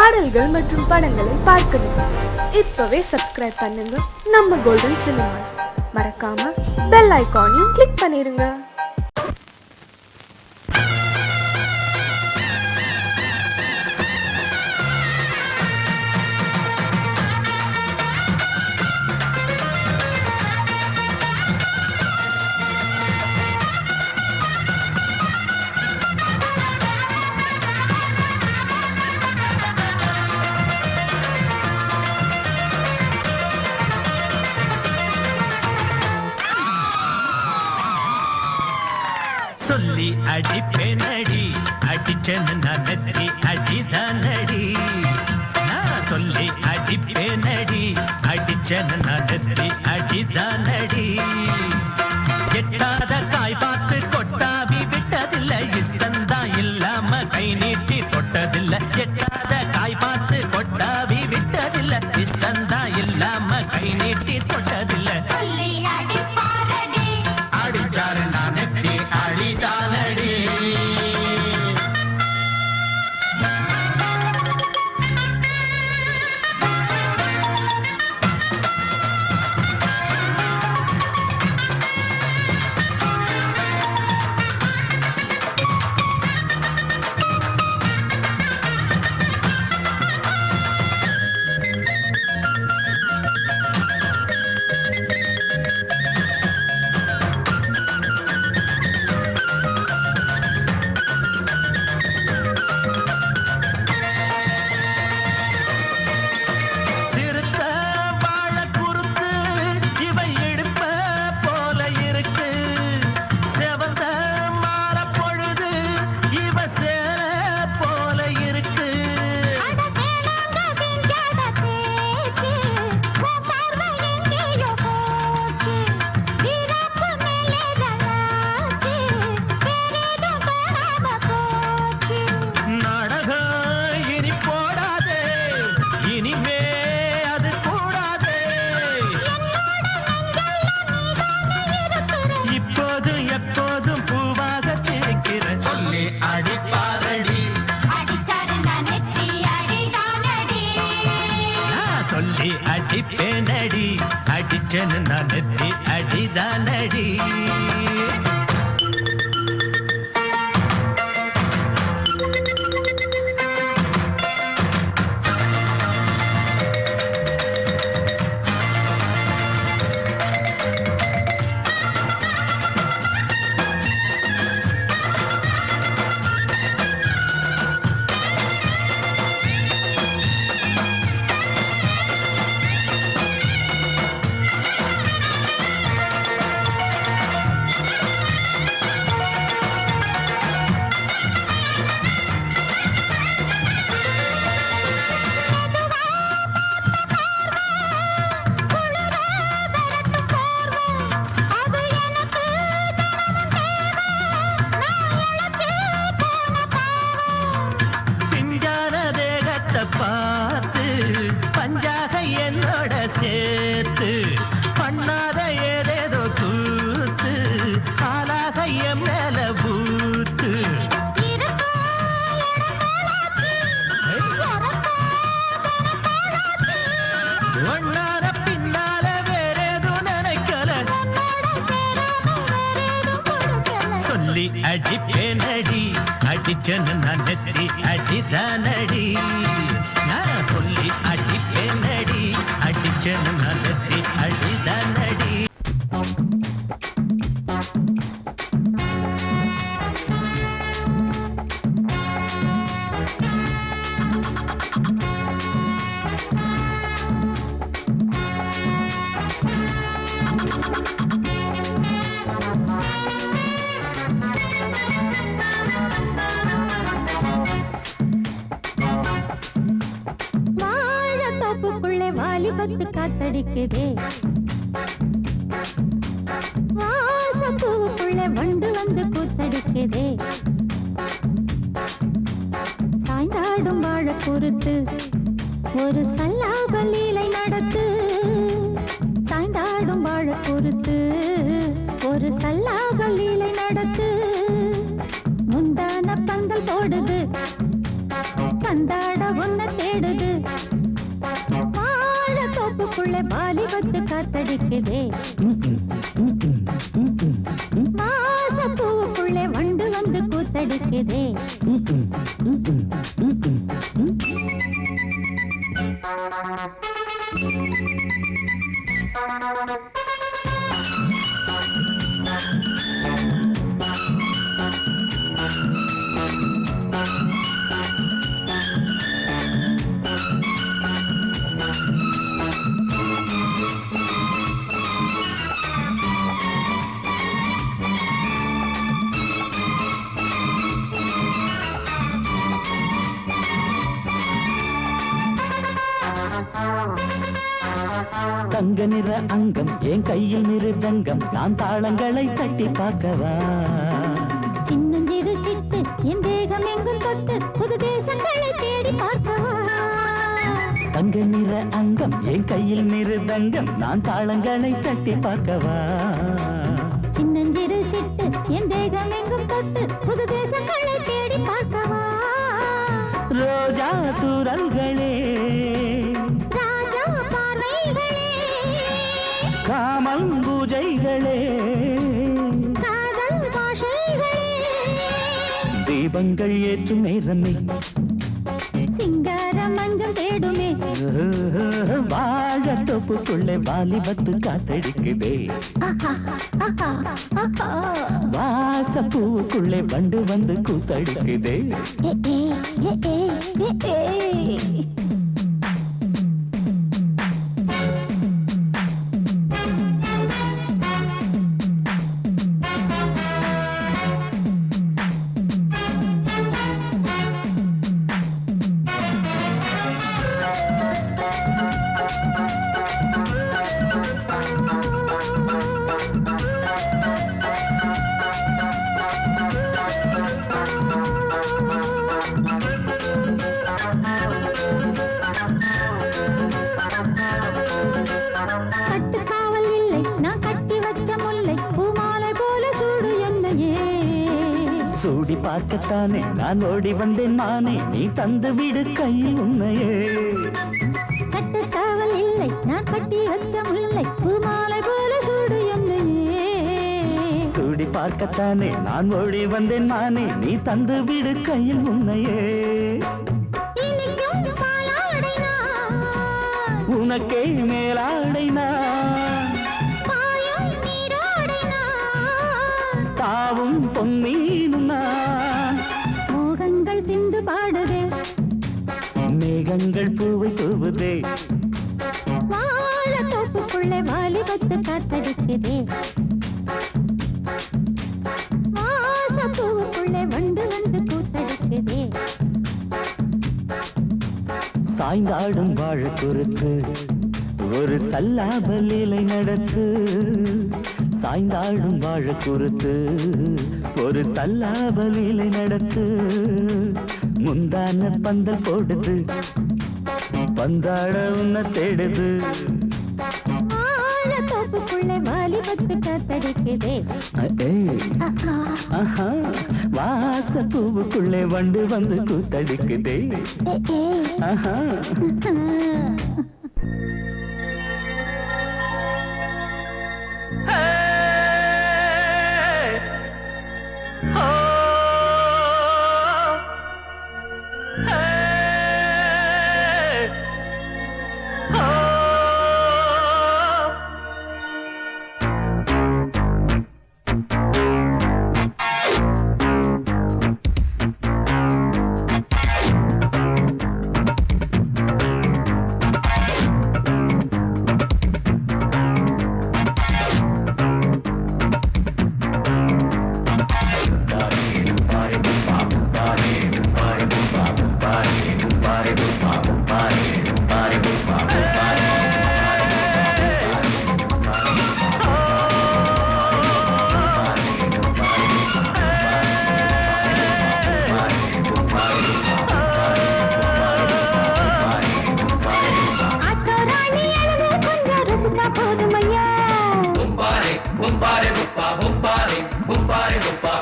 பாடல்கள் மற்றும் படங்களை பார்க்கணுமா? இப்பவே சப்ஸ்கிரைப் பண்ணுங்க நம்ம கோல்டன் சினிமாஸ். மறக்காம பெல் ஐகானையும் கிளிக் பண்ணிருங்க. சொல்லி அடிப்பேனடி அடிச்சேன்னு நான் நெத்தி அடிதானடி. நான் சொல்லி அடிப்பேனடி அடிச்சேன்னு நான் நெத்தி அடிதானடி. எட்டாத காய் பார்த்து கொட்டாவி விட்டதில்லை, இஷ்டந்தான் இல்லாம கை நீட்டி தொட்டதில்லை. எட்டாத காய் பார்த்து கொட்டாவி விட்டதில்லை, இஷ்டந்தான் இல்லாம கை நீட்டி தொட்டதில்லை. அடிச்சாரு நான் நெத்தி அடிதானடி. சொல்லி அடிப்பேனடி அடிச்சேன்னு நான் நெத்தி அடிதானடி. பார்த்து பஞ்சாக என்னோட சேர்த்து பண்ணாத ஏதேதோ கூத்து ஆளாக என் மேல பூத்து. ஒன்னார பின்னால வேறேதும் நினைக்கல, சொல்லி அடிப்பேனடி அடிச்சேன்னு நான் நெத்தி அடிதானடி. நான் சொல்லி அடிப்பேனடி அடிச்சேன்னு நான் நெத்தி அடிதானடி. வாலிபத்து காத்தடிக்குதே, வாசப்பூவுக்குள்ளே வண்டு வந்து கூத்தடிக்குதே. சாய்ந்தாடும் வாழ பொறுத்து ஒரு சல்லாப லீலை நடத்து. சாய்ந்தாடும் வாழ பொறுத்து ஒரு சல்லாப லீலை நடத்து. முந்தான பந்தல் போடுது பந்தாட ஒன்ன தேடுது வாழ தோப்புக்குள்ள வாலிபத்து காத்தடிக்குதே மாச பூவுக்குள்ளே வண்டு வந்து கூத்தடிக்குதே தங்க நிற அங்கம் என் கையில் மிருதங்கம் நான் தாளங்களை தட்டி பார்க்கவா சின்னஞ்சிறு சிட்டு என் தேகம் எங்கும் தொட்டு புது தேசங்களை தேடி பார்க்கவா தங்க நிற அங்கம் என் கையில் மிருதங்கம் நான் தாளங்களை தட்டி பார்க்கவா சின்னஞ்சிறு சிட்டு என் தேகம் எங்கும் தொட்டு புது தேசங்களை தேடி பார்க்கவா ரோஜா தூரல்களே ராஜா பார்வைகளே காமல் பூஜைகளே காதல் பாஷைகளே தீபங்கள் ஏற்றும் நேரமே சிங்கார மஞ்சள் தேடுமே வாழ தொப்புக்குள்ளே வாலிபத்து காத்தடிக்குதே வாச பூவுக்குள்ளே வண்டு வந்து கூத்தடிக்குதே கட்டுக்காவல் இல்லை நான் கட்டி வச்ச முல்லை பூமாலை போல சூடு என்னையே சூடி பார்க்கத்தானே நான் ஓடி வந்தேன் மானே நீ தந்து விடு கையில் உன்னையே கட்டுக்காவல் இல்லை நான் கட்டி வச்ச முல்லை பூமாலை போல சூடு என்னையே சூடி பார்க்கத்தானே நான் ஓடி வந்தேன் மானே நீ தந்து விடு கையில் உன்னையே இனிக்கும் பாலாடை நான் உனக்கே மேலாடை நான் பாயும் நீரோடை நான் தாவும் பொன்னீனும் நான் மோகங்கள் சிந்து பாடுதே மேகங்கள் பூவை தூவுதே வாழ தோப்புக்குள்ளே வாலிபத்து காத்தடிக்குதே வாச பூவுக்குள்ளே வண்டு வந்து கூத்தடிக்குதே சாய்ந்தாடும் வாழ குறுக்கு ஒரு சல்லாப லீலை நடத்து சாய்ந்தாடும் வாழ குறுக்கு ஒரு சல்லாப லீலை நடத்து முந்தான பந்தல் போடுது பந்தாட உன்னை தேடுது வாழ தோப்புக்குள்ளே வாலிபத்து காத்தடிக்குதே ஆஹா வாச பூவுக்குள்ளே வண்டு வந்து கூத்தடிக்குதே ஆஹா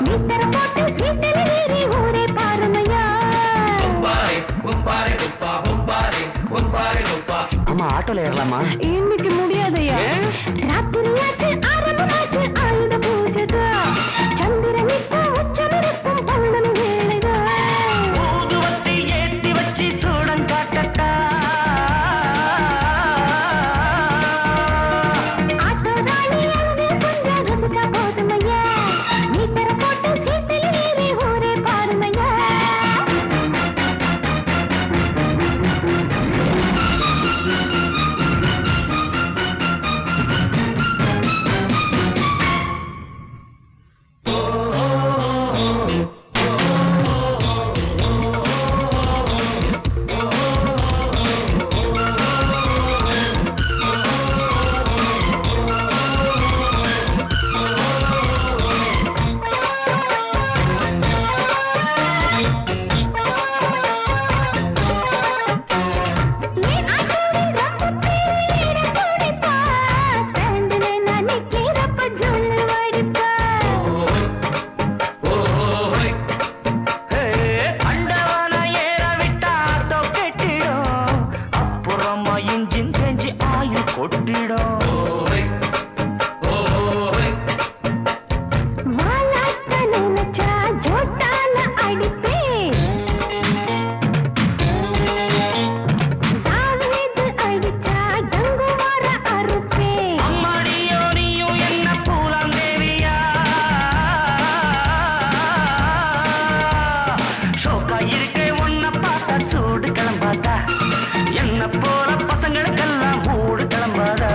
நித்தர போட்டு சீத்தல வீரி ஊரே பாருமையா ஆமா ஆட்டோல ஏறலாமா? இன்னைக்கு முடியாதையா? ராத்திரியாச்சு ஆரம்பமாச்சு ஆயுத பூஜைதா. சந்திரன் இப்ப உச்சமிருக்கும் பௌர்ணமி வேளைதா. ஊதுவத்தி ஏத்தி வச்சு சூடம் காட்டட்டா. ஆட்டோதானி அழகு கொஞ்சம் ரசிச்சா போதுமையா. மீட்டரை போட்டு சீட்டில் ஏறி ஊரே பாருமையா. அண்டவான ஏற விட்டா ஆட்டோ கெட்டிடும். அப்புறமா இன்ஜின் செஞ்சு ஆயுள் கொட்டிடும். அம்மாடியோ நீயும் என்ன பூலாம் தேவியா. ஷோக்கா இருக்கே உன்னை பார்த்தா சூடு கிளம்பாதா. என்ன போற பசங்களுக்கெல்லாம் மூடு கிளம்பாதா.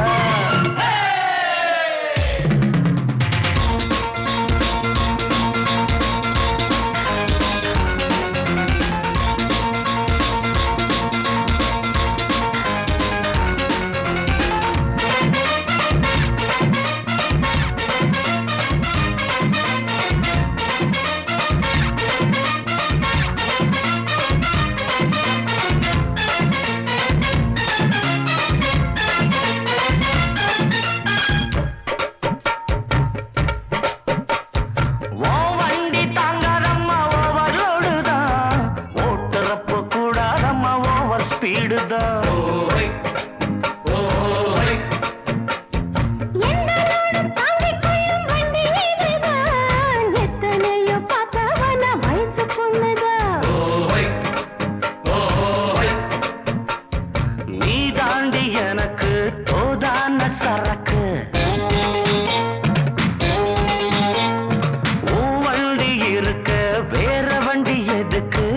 ஓ வண்டி தாங்காதம்மா ஓவர்லோடு தான். ஓட்டுறப்ப கூடாதம்மா ஓவர் ஸ்பீடு தான். நீ தாண்டி எனக்கு தோதான சரக்கு. உன் வண்டி இருக்க வேற வண்டி எதுக்கு?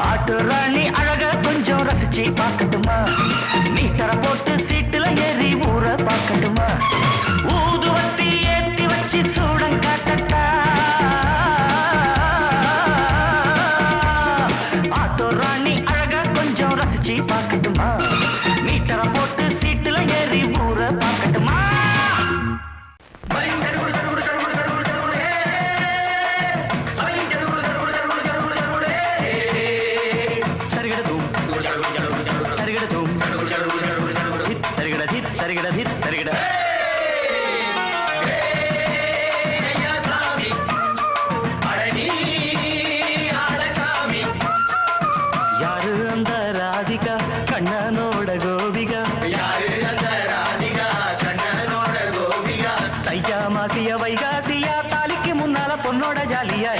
ஆட்டு ராணி அழக கொஞ்சம் ரசிச்சு பார்க்கட்டுமா? மீட்டரை போட்டு சீட்டுல ஏறி ஊற பார்க்கட்டுமா? ஊதுவத்தி ஏத்தி வச்சு சூடம் காட்டட்டா. ஆட்டோ ராணி அழக கொஞ்சம் ரசிச்சு பார்க்கட்டுமா? மீட்டரை போட்டு சீட்டுல ஏறி ஊற பார்க்கட்டுமா? சரிகிடதும் சரிகிடதும் சித் சரிகிட சித் சரிகிட சித் சரிகிட. யாரு அந்த ராதிகா கண்ணனோட கோபிகா? தையா மாசிய வைகாசியா தாலிக்கு முன்னால பொண்ணோட ஜாலியா.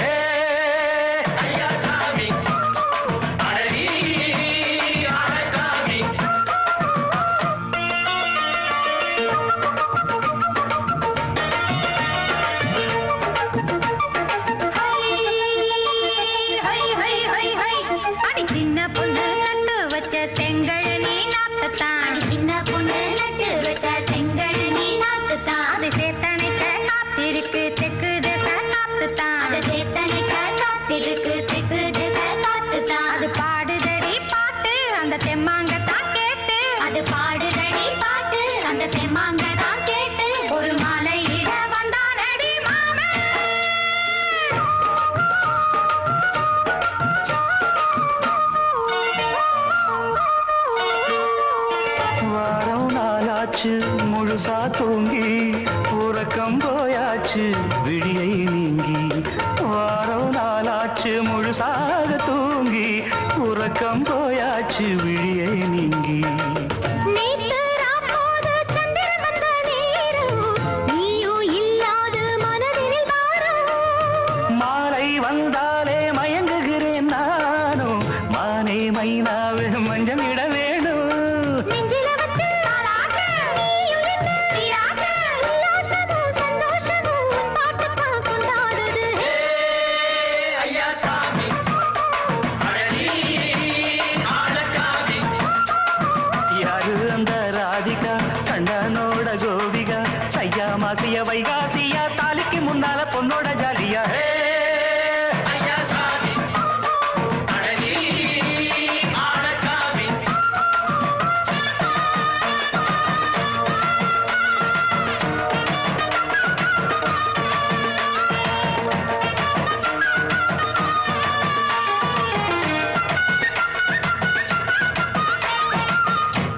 சின்ன பொண்ணு நட்டு வச்ச செங்கல் நீ நாக்குத்தான். சின்ன பொண்ணு நட்டு வச்ச செங்கல் நீ நாக்குத்தான். அது சேத்தனைக்க காத்திருக்கு தெற்கு திசை காத்துத்தான். அது சேத்தனைக்க காத்திருக்கு தெற்கு திசை காத்துத்தான். அது பாடுதடி பாட்டு அந்த தெம்மாங்கத்தான் கேட்டு. அது பாடுதடி பாட்டு அந்த தெம்மாங்கத்தான் கேட்டு. ஒரு மாலை இட வந்தானடி மாமே. வாரம் நாளாச்சு முழுசா தூங்கி உறக்கம் போயாச்சு விழியை நீங்கி வாரம் நாளாச்சு முழுசாக தூங்கி உறக்கம் போயாச்சு விழியை நீங்கி நேத்து ராப்போது சந்திரன் வந்த நேரம் நீயும் இல்லாத மனதினில் வாரம் மாலை வந்தாலே மயங்குகிறேன் நானும் மானே மைனாவே மஞ்சம் இட வேணும் நெஞ்சில வச்சு தாலாட்ட நீயும் என்ன சீராட்ட உல்லாசமும் சந்தோஷமும் உன் பாட்டுத்தான் கொண்டாடுது ஐயா சாமி அழகி ஆளச்சாமி யாரு அந்த ராதிகா கண்டனோட கோபிகா ஐயா மாசிய வைகாசியா தாலிக்கு முன்னால பொண்ணோட ஜாலியா ஐயா சாமி அழகி ஆளச்சாமி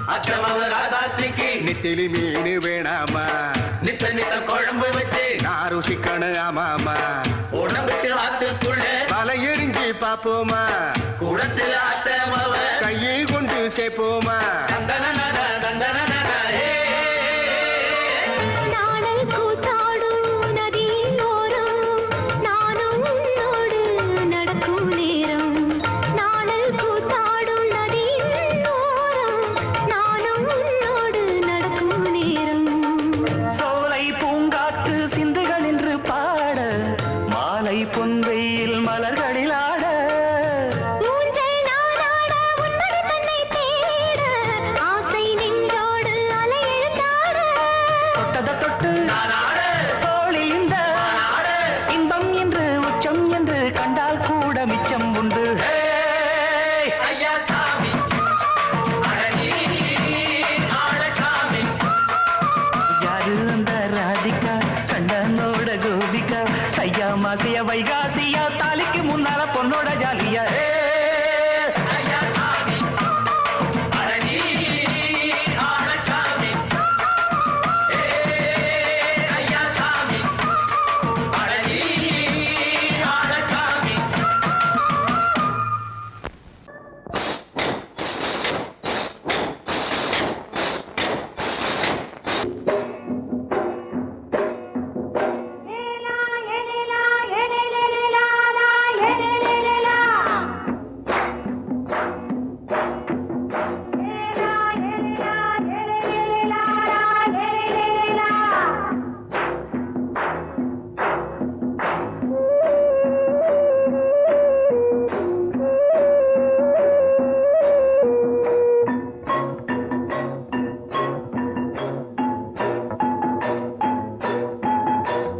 அச்சமவ ராசாத்திக்கு நெத்திலி மீன் வேணாமா நித்த நித்த குழம்பு வச்சு நான் ருசிக்கணும் ஆமாமா உடம்புக்கு ஆத்துக்குள்ள தலை எரிஞ்சு பாப்போமா கூடத்துல அத்தமவ கையை கொண்டு சேர்ப்போமா தந்தனனன தந்தனனன ஏ நாடல் கூத்தாடும் நதியின் ஓரம் நானும் உன்னோடு நடக்கும் நேரம் நாடல் கூத்தாடும் நதியின் ஓரம் நானும் உன்னோடு நடக்கும் நேரம் சோலை பூங்காற்று சிந்துகள் என்று பாட மாலை பொன்வெயில் மலர்களில் ஆட ஊஞ்சல் நானாட உன்மடி தன்னை தேட ஆசை நின்றோடு அலை எழுந்தாட தொட்டத தொட்டு நானாட தோழி இந்த நானாட இன்பம் என்று உச்சம் என்று கண்டால் கூட மிச்சம் உண்டு ஏய் ஐயா சாமி அழகி ஆளச்சாமி யாரு அந்த ராதிகா கண்டனோட கோபிகா ஐயா மாசிய வைகாசியா தாலிக்கு முன்னால பொண்ணோட ஜாலியா ஐயா சாமி அழகி ஆளச்சாமி ஐயா சாமி அழகி ஆளச்சாமி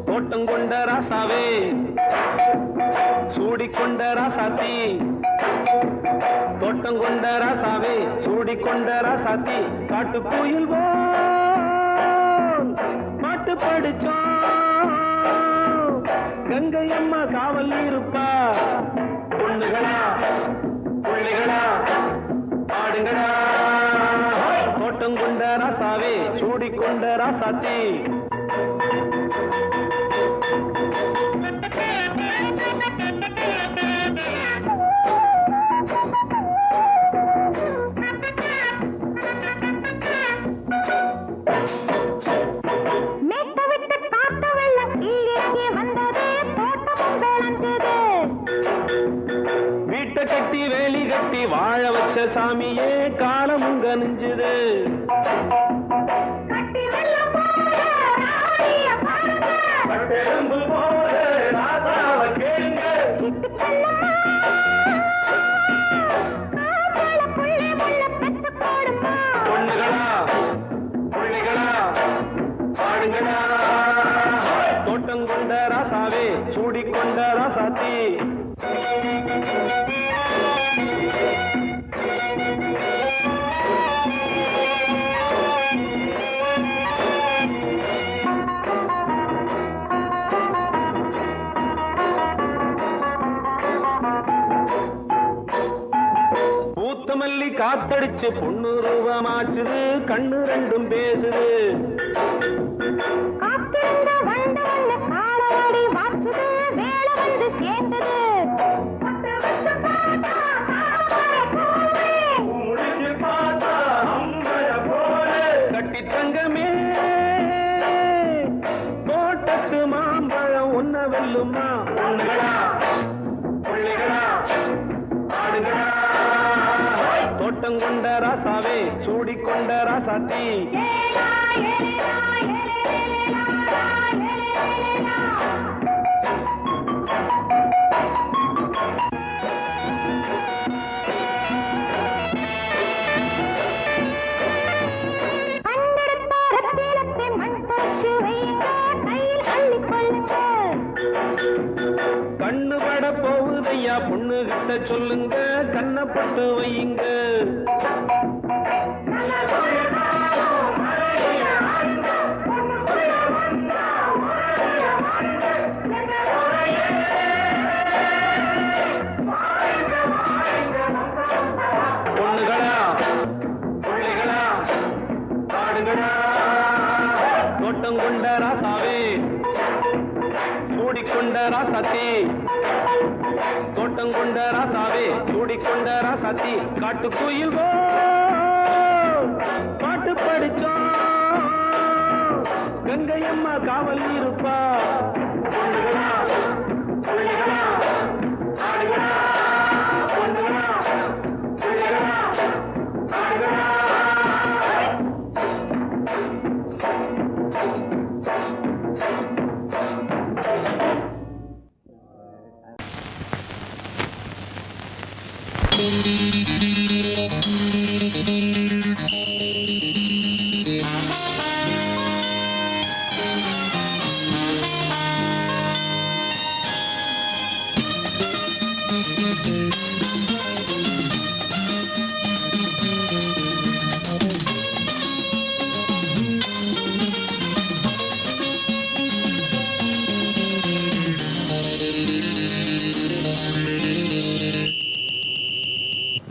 தோட்டம் கொண்ட ராசாவே சூடிக்கொண்ட ராசாத்தி தோட்டம் கொண்ட ராசாவே சூடிக்கொண்ட ராசாத்தி காட்டு கோயில் பாட்டு படிச்சோம் கங்கை அம்மா காவல் இருப்பா பொண்ணுகளா பிள்ளைகளா ஆடுங்களா தோட்டம் கொண்ட ராசாவே சூடிக்கொண்ட ராசாத்தி மேட்ட விட்டு காத்த வெள்ளம் கீழிறங்கி வந்தது தோட்டமும் விளைஞ்சது வீட்டை கட்டி வேலி கட்டி வாழ வச்ச சாமியே காலமும் கனிஞ்சுது கட்டி வெள்ளம் போல ராணிய பாருங்க பட்டெலும்பு போல ராசாவ கேளுங்க கிட்டு செல்லம்மா காப்பாள புள்ளை முள்ள பெத்து போடுமா பொண்ணுகளா பிள்ளைகளா பாடுங்களா தோட்டம் கொண்ட ராசாவே சூடிக்கொண்ட ராசாத்தி காத்தடிச்சு பொண்ணு ரூபமாச்சுது கண்ணு ரெண்டும் பேசுது காத்திருந்த வண்டு ஒண்ணு காலவாடி வாச்சுது வேலை வந்து சேர்ந்தது கட்டி தங்கமே தோட்டத்து மாம்பழம் ஒன்ன வெல்லுமா தோட்டம் கொண்ட ராசாவே சூடிக்கொண்ட ராசாத்தி கண்ணு பட போகுதையா பொண்ணு கிட்ட சொல்லுங்க கண்ணப்பட்டு வையுங்க பொண்ணுகளா பிள்ளைகளா பாடுங்களா தோட்டம் கொண்ட ராசாவே சூடிக்கொண்ட ராசாத்தி தோட்டம் கொண்ட ராசாவே சூடிக்கொண்ட ராசாத்தி காட்டு கோயில் பாட்டு படிச்சோம் கங்கையம்மா காவல் இருப்பா பொண்ணுகளா பிள்ளைகளா ஆடுகளா பொண்ணுகளா பிள்ளைகளா ஆடுகளா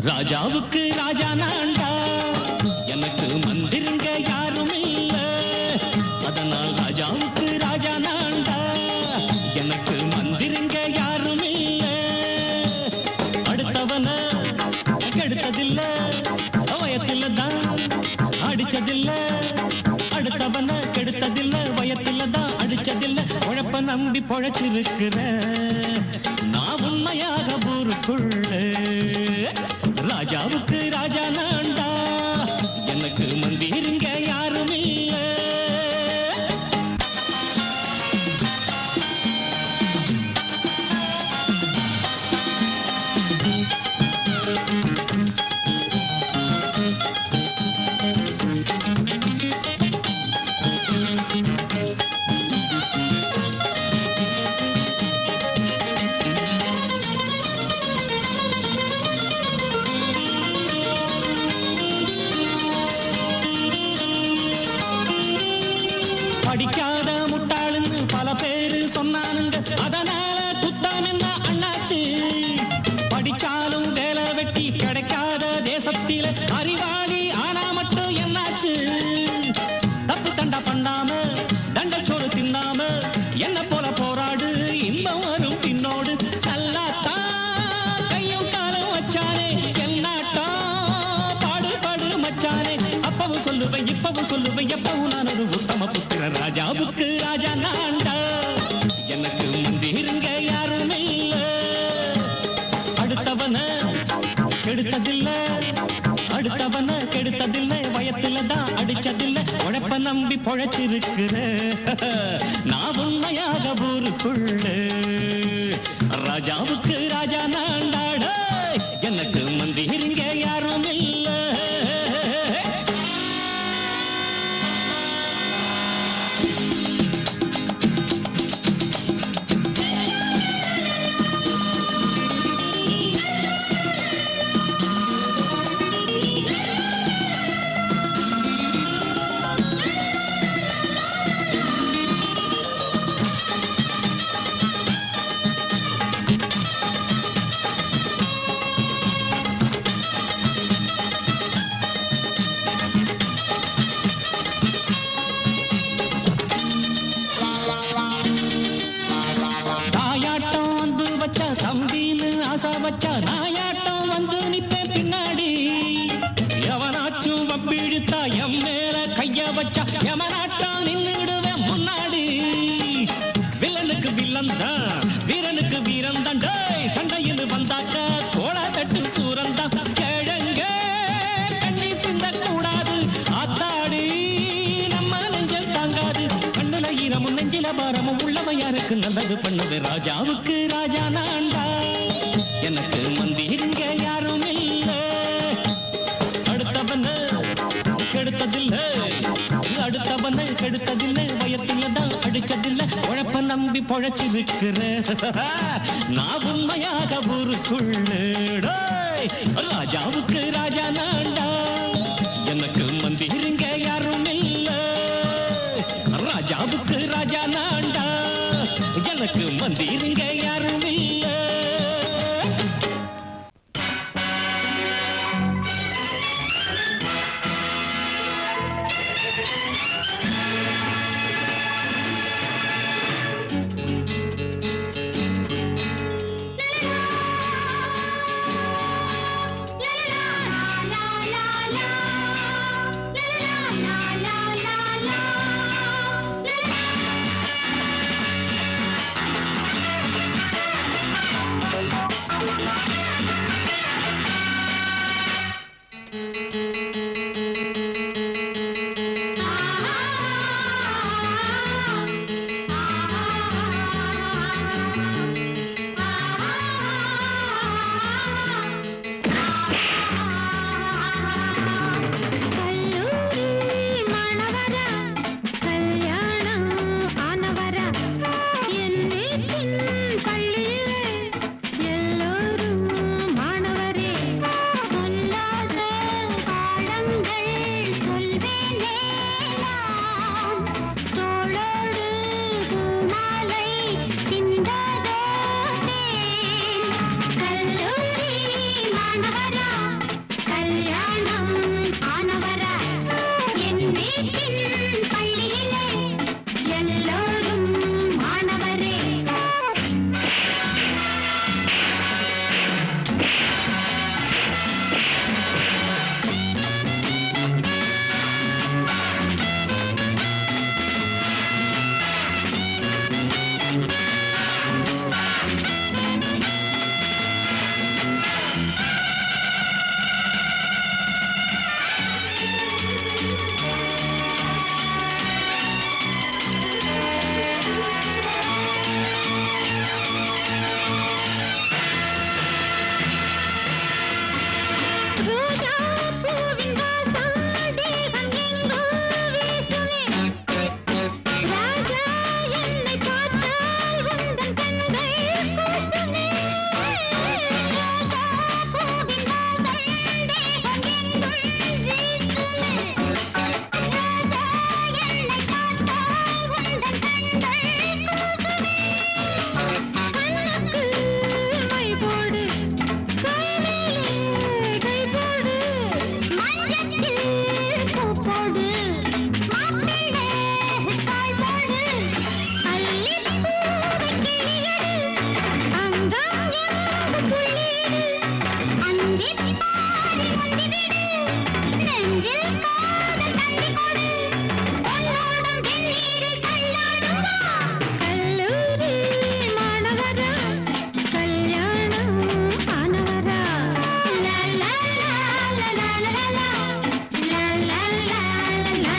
ராஜாவுக்கு ராஜா நான்டா எனக்கு மந்திருங்க யாரும் இல்ல அதனால் ராஜாவுக்கு ராஜா நான்டா எனக்கு மந்திருங்க யாரும் இல்ல அடுத்தவன கெடுத்ததில்ல வயத்தில தான் அடிச்சதில்ல அடுத்தவன கெடுத்ததில்ல வயத்தில தான் அடிச்சதில்ல உழப்ப நம்பி பொழைச்சிருக்கிற நான் உண்மையாக ஊருக்குள்ள ராஜாவுக்கு ராஜா நான்டா எனக்கு மந்திருங்க யாரும் இல்ல படிக்காத முட்டாளுன்னு பல பேரு சொன்னானுங்க அதனால குத்தான் என்ன அண்ணாச்சு படிச்சாலும் வேலை வெட்டி கிடைக்காத தேசத்தில அறிவாளி ஆனா மட்டும் என்னாச்சு தப்பு தண்டா பண்ணாம தண்டச்சோறு தின்னாம என்ன போல போராடு இன்பம் வரும் பின்னோடு நல்லாத்தான் கையும் காலம் வச்சானே என்னாட்டா பாடு பாடு மச்சானே அப்பவும் சொல்லுவேன் இப்பவும் சொல்லுவேன் எப்பவும் நான் ஒரு உத்தம புத்திர ராஜாவுக்கு ராஜா நான்டா எனக்கு மந்திருங்க யாரும் இல்ல அடுத்தவன கெடுத்ததில்ல அடுத்தவன கெடுத்ததில்லை வயத்தில தான் அடிச்சதில்லை உழைப்ப நம்பி பொழைச்சிருக்கிற நான் உண்மையாக ஊருக்குள்ள ராஜாவுக்கு ராஜா நான்டாட எனக்கு மந்திருங்க யாரும் இல்ல வச்சா நாயாட்டம் வந்து நிப்பேன் பின்னாடி எவனாச்சும் வம்பிழுத்தா எம் மேல கைய வச்சா எமனாட்டம் நின்னுடுவேன் முன்னாடி வில்லனுக்கு வில்லன் தான் வீரனுக்கு வீரன் தான் சண்டையில் வந்தாக்க கோள தட்டு சூரன் தான் கிழங்க கண்ணி சிந்த கூடாது ஆத்தாடி நம்ம நெஞ்சல் தாங்காது கண்ணுல ஈரமும் நெஞ்சில பாரமும் உள்ளவன் யாருக்கு நல்லது பண்ணுது ராஜாவுக்கு ராஜா நான்டா எனக்கு மந்திருங்க யாரும் இல்ல அடுத்தவன கெடுத்ததில்லை அடுத்தவன கெடுத்ததில்லை வயத்துல தான் அடிச்சதில்லை உழப்ப நம்பி பொழைச்சிருக்கிற நான் உண்மையாக ஊருக்குள்ள ராஜாவுக்கு ராஜா நான்டா எனக்கு மந்திருங்க யாரும் இல்ல ராஜாவுக்கு ராஜா நான்டா எனக்கு மந்திருங்க யாரும் இல்ல la la la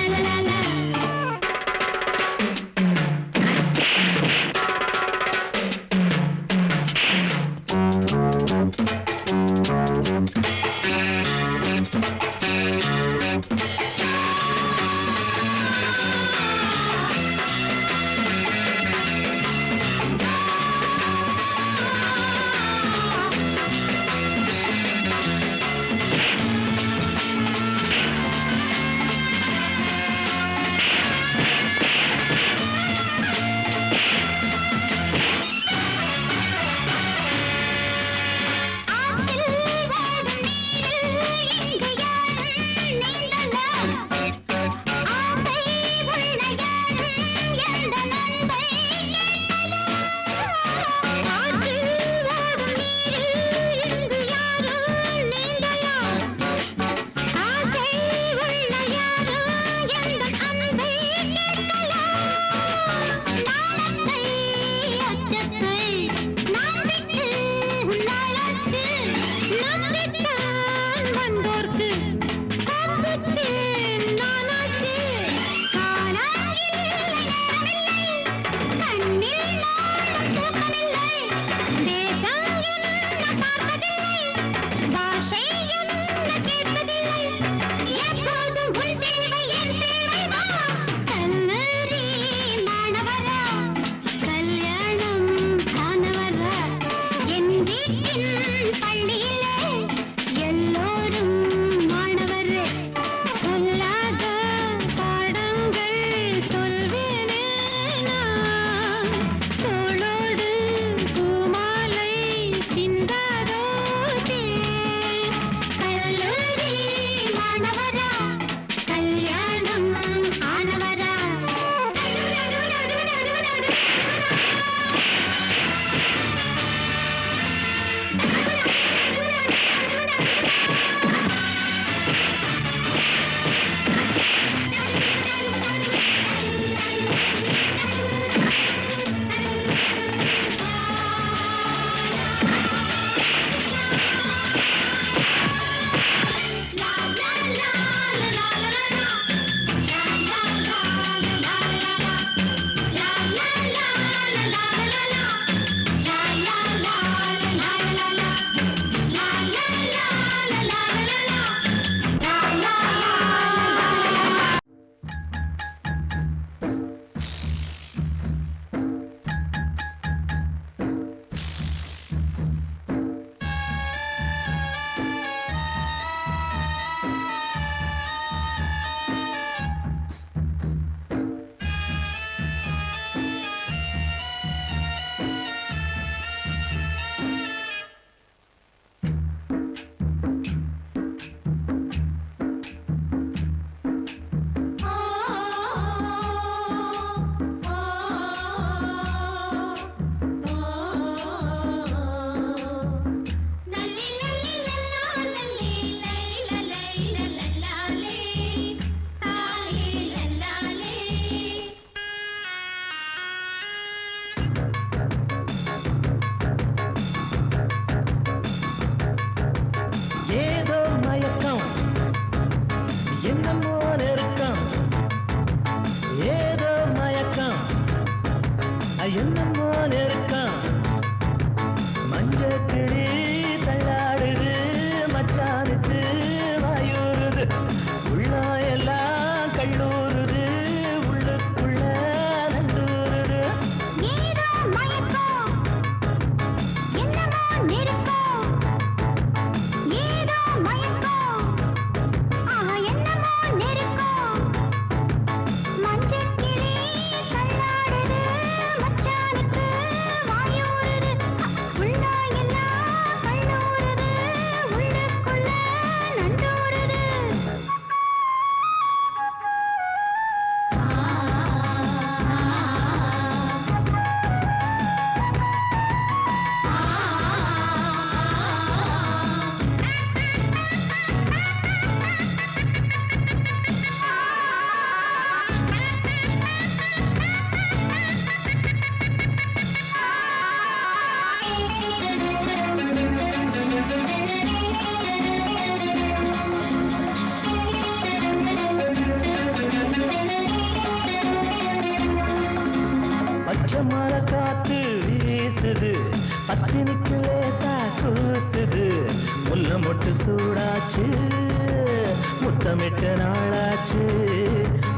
முத்தமிட்ட நாளாச்சு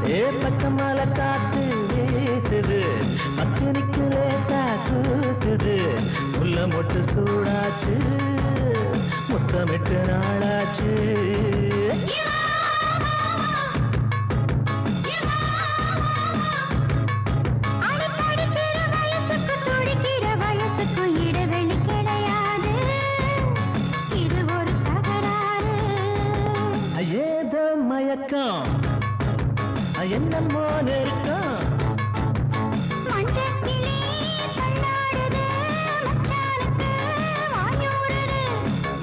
ஏ பக்கமால காத்து வீசுது பக்கனிக்கு லேசா கூசுது முள்ள மொட்டு சூடாச்சு முத்தமிட்ட நாளாச்சு ஏதோ மயக்கம் என்னமோ நெருக்கம்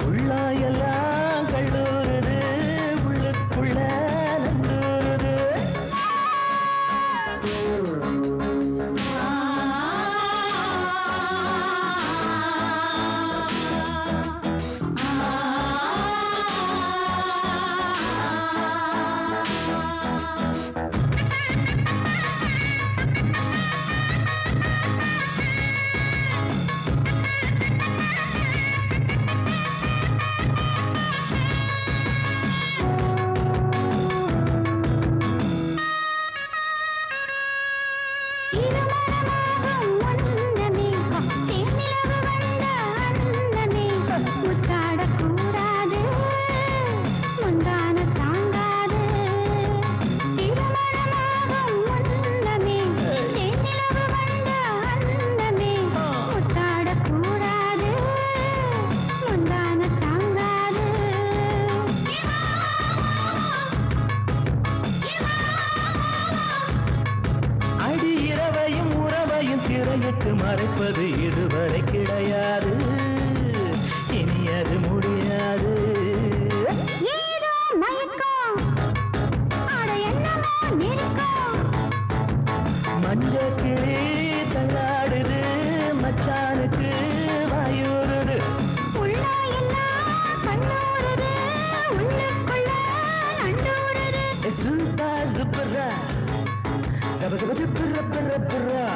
உள்ளாயெல்லாம் கல்லூருது உள்ளுக்குள்ள நண்டூருது திரையிட்டு மறைப்பது இதுவரை கிடையாது இனி அது முடியாது மஞ்சள் கிளி தள்ளாடுது மச்சானுக்கு வாயூருது சுல்பா சுப்பரா சப சப சுப்பர பர பரா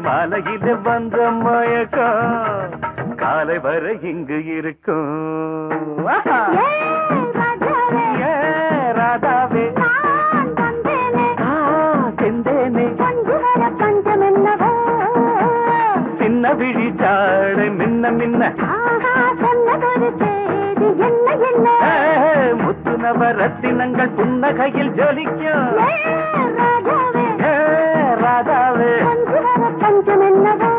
மலையில வந்த மயக்கம் காலை வரை இங்கு இருக்கும் ராதாவே செந்தேனே சின்ன விழி சாடு மின்ன மின்ன ஒரு செய்தி என்ன என்ன முத்து நவரத்தினங்கள் புன்னகையில் ஜொலிக்கும் ராஜாவே ராதாவே கொஞ்சு வர பஞ்சம் என்னவோ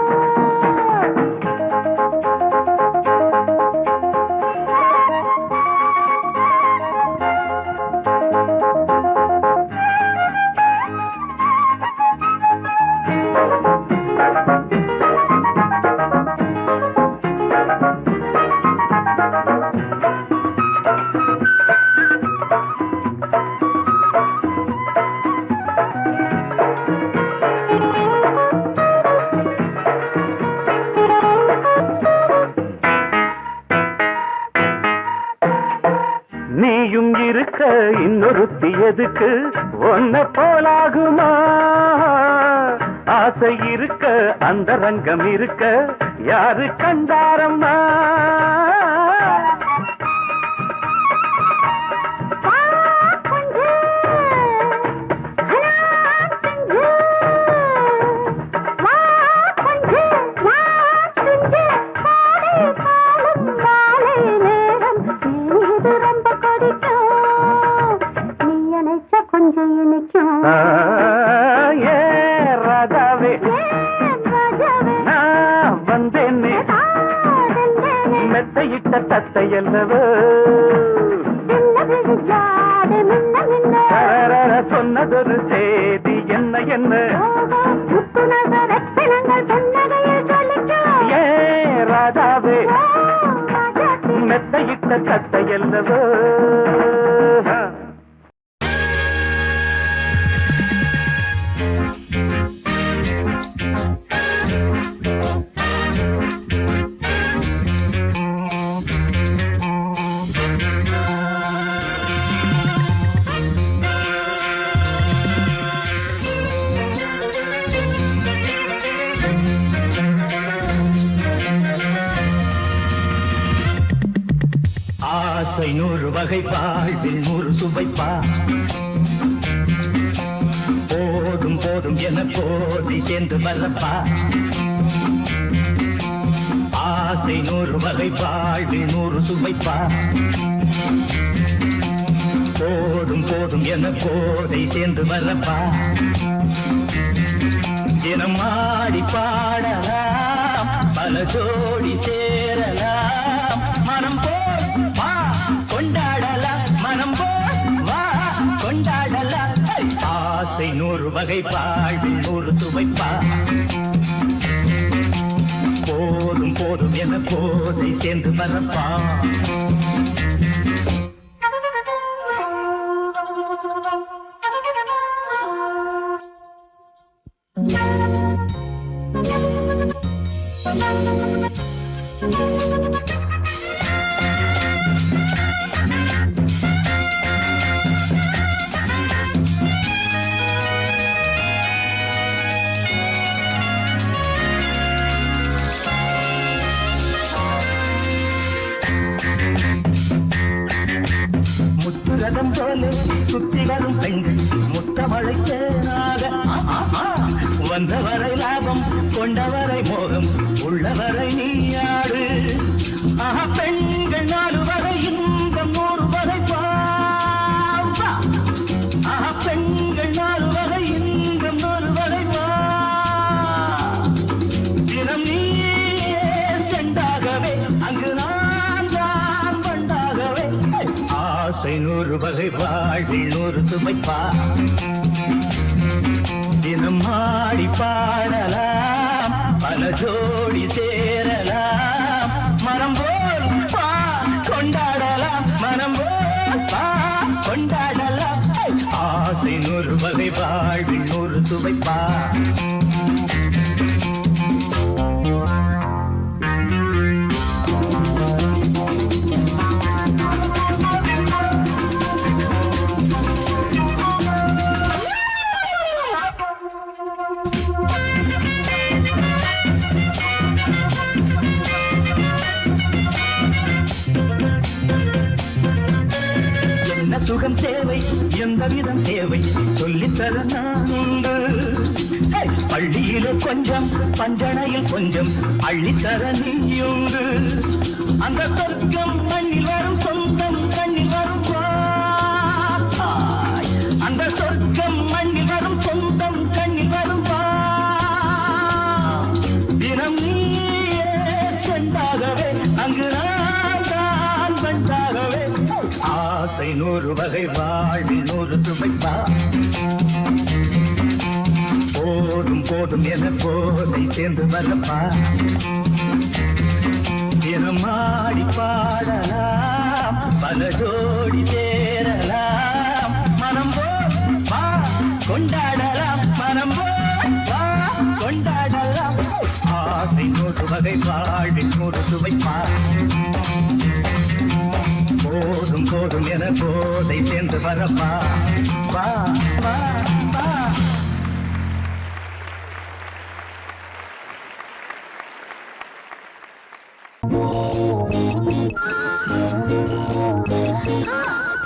நீயும் இருக்க இன்னொருத்தி எதுக்கு ஒன்ன போலாகுமா ஆசை இருக்க அந்த ரங்கம் இருக்க யாரு கண்டாரம்மா ஏ ராதாவே நான் வந்தேனே மெத்தையிட்ட தத்தை அல்லவோ சொன்னதொரு செய்தி என்ன என்ன ஏ ராதாவே மெத்தையிட்ட தத்தை அல்லவோ ஆசை 100 வகை வாழ்வில் 100 சுவைப்பா போதும் போதும் என போதை சேர்ந்து வரப்பா ஆசை 100 வகை வாழ்வில் 100 சுவைப்பா போதும் போதும் என போதை சேர்ந்து வரப்பா தினம் ஆடி பாடலாம் பல ஜோடி சேரலாம் மனம் வா கொண்டாடலாம் மனம் வா கொண்டாடலாம் ஆசை 100 வகை வாழ்வில் 100 சுவைப்பா போதும் போதும் என போதை சேர்ந்து வரப்பா முத்துரதம் போல சுத்தி வரும் பெண்கள் முத்தமழை சேனாக வந்தவரை லாபம் கொண்டவரை மோகம் உள்ளவரை நீயாடு பெண்கள் 4 வரை இன்பம் 100 வரை பாவா பெண்கள் 4 வரை இன்பம் 100 வரை வா தினம் நீயே செண்டாகவே அங்கு நான் தான் பண்டாகவே ஆசை 100 வகை வாழ்வில் 100 சுமைப்பா தினம் ஆடி பாடலாம் பல ஜோடி சேரலாம் மனம் போல் பா கொண்டாடலாம் மனம் போல் பா கொண்டாடலாம் ஆசை 100 வகை வாழ்வில் 100 சுவைப்பா சுகம் தேவை எந்த விதம் தேவை சொல்லித்தர நான் உண்டு பள்ளியிலே கொஞ்சம் பஞ்சனையில் கொஞ்சம் அள்ளித்தர நீயுண்டு அந்த சொர்க்கம் மண்ணில் வரும் சொந்தம் கண்ணில் வரும் வாய். அந்த சொர்க்கம் மண்ணில் வரும் சொந்தம் கண்ணில் வரும் வா. தினம் நீயே சென்றாகவே அங்கு நான் தான் வந்தாகவே. ஆசை 100 வகை வாழ்வில் 100 சுவைப்பா. போதும் போதும் என போதை சேர்ந்து வரப்பா. தினமாடி பாடலாம் பல ஜோடி சேரலாம். மனம் போ வா கொண்டாடலாம். மனம் போ வா கொண்டாடலாம். ஆசை 100 வகை வாழ்வில் 100 சுவைப்பா. போதும் போதும் என போதை சேர்ந்து வரப்பா. வா வா வா.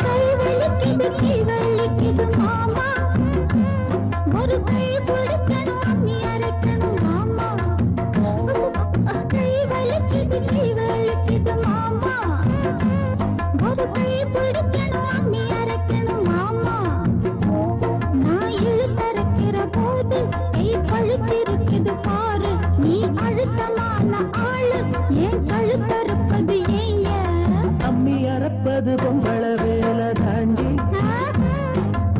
கை வலிக்குது மாமா, ஒரு கை பிடிக்கணும் அம்மி அரைக்கணும் மாமா. கை வலிக்குது மாமா, ஒரு கை பிடிக்கணும் அம்மி அரைக்கணும் மாமா. நான் இழுத்தரைக்கிற போது கை பழுத்திருக்குது பாரு. நீ அழுத்தமான ஆளு, ஏன் கழுத்தறுப்பது ஏன்? அம்மி அரைப்பது பொம்பள வேலை தாண்டி.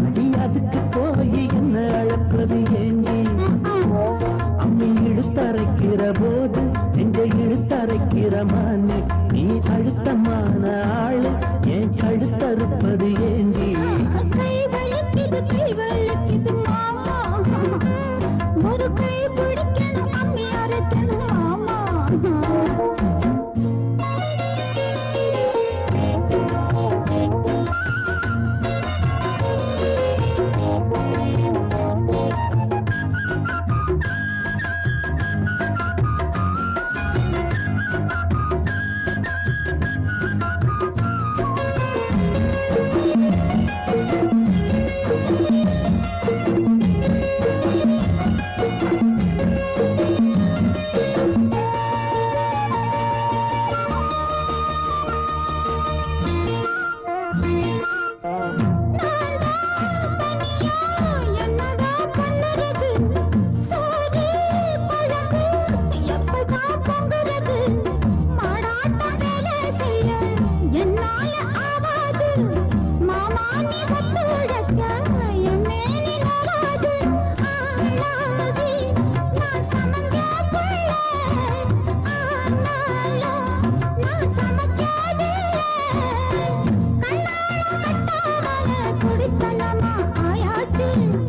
அடி அதுக்கு போய் என்ன அழைப்பது ஏண்டி? அம்மி இழுத்தரைக்கிற போது நெஞ்ச இழுத்தரைக்கிற மானே. நீ அழுத்தமான ஆளு, ஏன் கழுத்தறுப்பது ஏண்டி? கை வலிக்குது மாமா, ஒரு கை பிடிக்கணும் அம்மி அரைக்கணும் மாமா.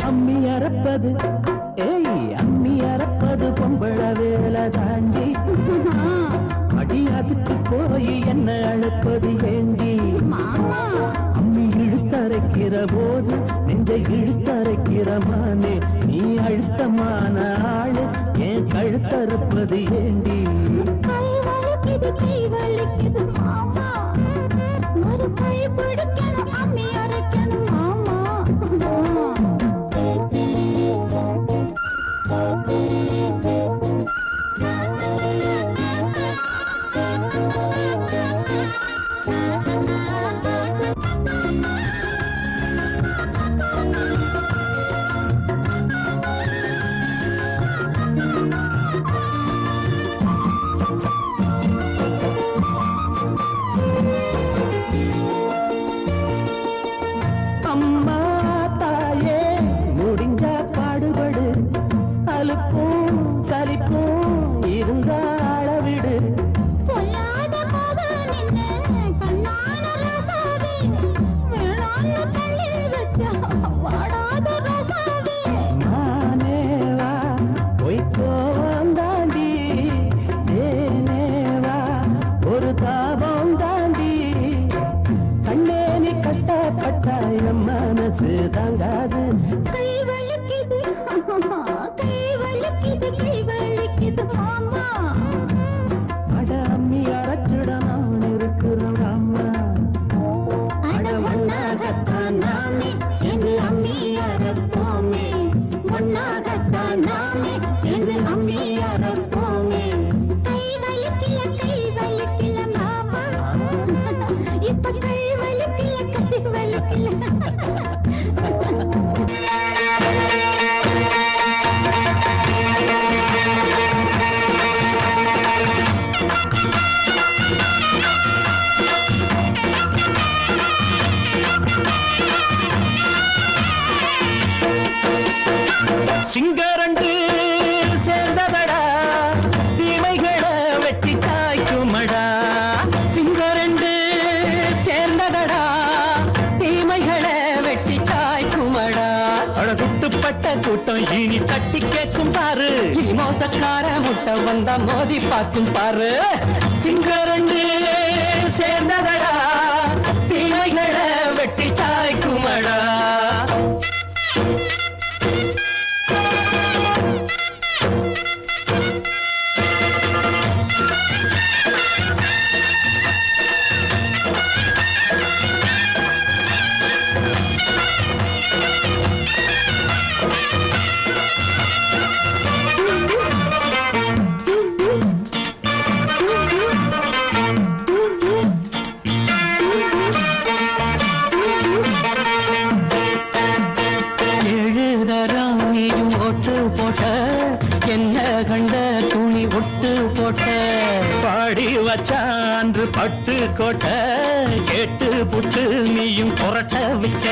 அம்மி அரைப்பது அம்மி அரைப்பது பொம்பள வேலை தாண்டி. அடி அதுக்கு போய் என்ன அழைப்பது ஏண்டி? அம்மி இழுத்தரைக்கிற போது நெஞ்ச இழுத்தரைக்கிற மானே. நீ அழுத்தமான ஆளு, ஏன் கழுத்தறுப்பது ஏண்டி? கை வலிக்குது மாமா, ஒரு கை பிடிக்கணும் அம்மி அரைக்கணும் மாமா. அம்மா தாயே முடிஞ்சா பாடுபடு. அலுப்பும் சலிப்பும் இருந்தா அளவிடு. பொல்லாத கோபம் என்ன கண்ணான ரசாவே, வேணான்னு தள்ளி வச்சா வாடாத ரசாவே. மானேவா பொய்க்கோவம் தாண்டி. ஏனேவா ஒரு தாபம் தாண்டி. கண்ணே நீ கஷ்டப்பட்டா என் மனசு தாங்காது. கை வலிக்குது மாமா, அட அம்மி அரைச்சுட நான் இருக்கிறேன் அம்மா. அட ஒன்னாகத்தான் நாமே சேர்ந்து அம்மி அரைப்போமே. ஒன்னாகத்தான் நாமே சேர்ந்து அம்மி அரைப்போமே. கை வலிக்கல மாமா. சேர்ந்ததடா தீமைகளை வெட்டி சாய்க்குமடா அழகுட்டுப்பட்ட கூட்டம் இனி தட்டி கேட்கும் பாரு இனி மோசக்கார முட்டை வந்தா மோதி பார்க்கும் பாரு சிங்கரண்டு சேர்ந்ததடா தீமைகளை வெட்டி சாய்க்குமடா என்ன கண்ட துணி ஒட்டு போட்ட பாடி வச்சான்று பட்டு கோட்ட கேட்டு புட்டு நீயும் புரட்ட விட்ட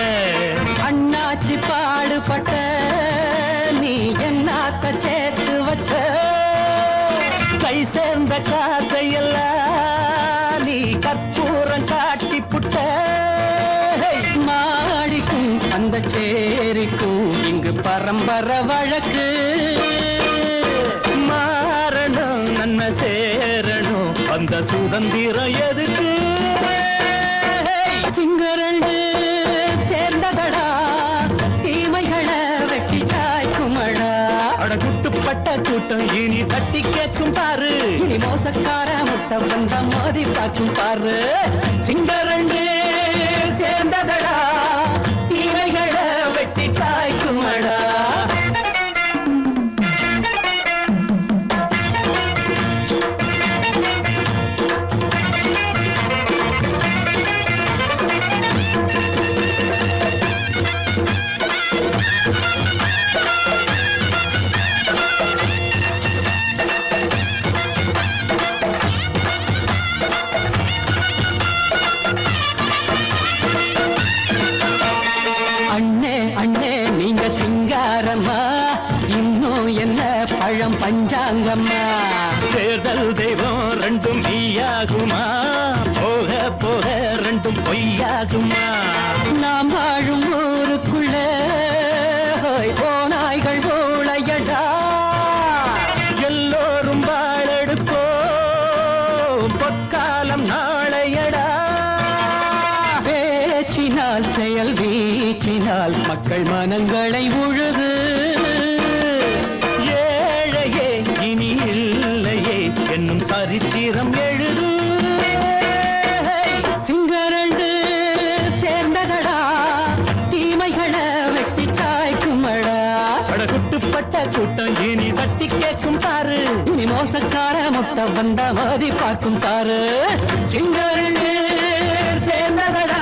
அண்ணாச்சி பாடுபட்ட நீ என்னாத்த சேர்த்து வச்ச கை சேர்ந்த காசையெல்லாம் நீ கற்பூரம் காட்டி புட்ட மாடிக்கும் அந்த சேரிக்கும் இங்கு பரம்பரை வழக்கு மாறணும் நன்மை சேரணும் அந்த சுதந்திரம் எதுக்கு சிங்கரண்டு சேர்ந்ததடா தீமைகளை வெட்டி காய்க்குமடா அடகுட்டுப்பட்ட கூட்டம் இனி தட்டி கேட்கும் பாரு இனி மோசக்கார முட்டை வந்த மோதி பார்க்கும் பாரு சிங்கரண்டு சேர்ந்ததடா தீமைகளை வெட்டி காய்க்குமடா இன்னும் என்ன பழம் பஞ்சாங்கம்மா தேர்தல் தெய்வம் ரெண்டும் மெய்யாகுமா போக போக ரெண்டும் பொய்யாகுமா நாம் வாழும் ஊருக்குள்ள போனாய்கள் ஊழையடா எல்லோரும் வாழெடுப்போ பொற்காலம் நாளையடா பேச்சினால் செயல் வீச்சினால் மக்கள் மனங்களை உழுது ஏழையே இனி இல்லையே என்னும் சரித்திரம் எழுது சிங்கரண்டு சேர்ந்ததடா தீமைகளை வெட்டி சாய்க்குமடா அடகுட்டுப்பட்ட கூட்டம் இனி தட்டி கேட்கும் பாரு இனி மோசக்கார முட்டை வந்த மோதி பார்க்கும் பாரு சிங்கரண்டு சேர்ந்ததடா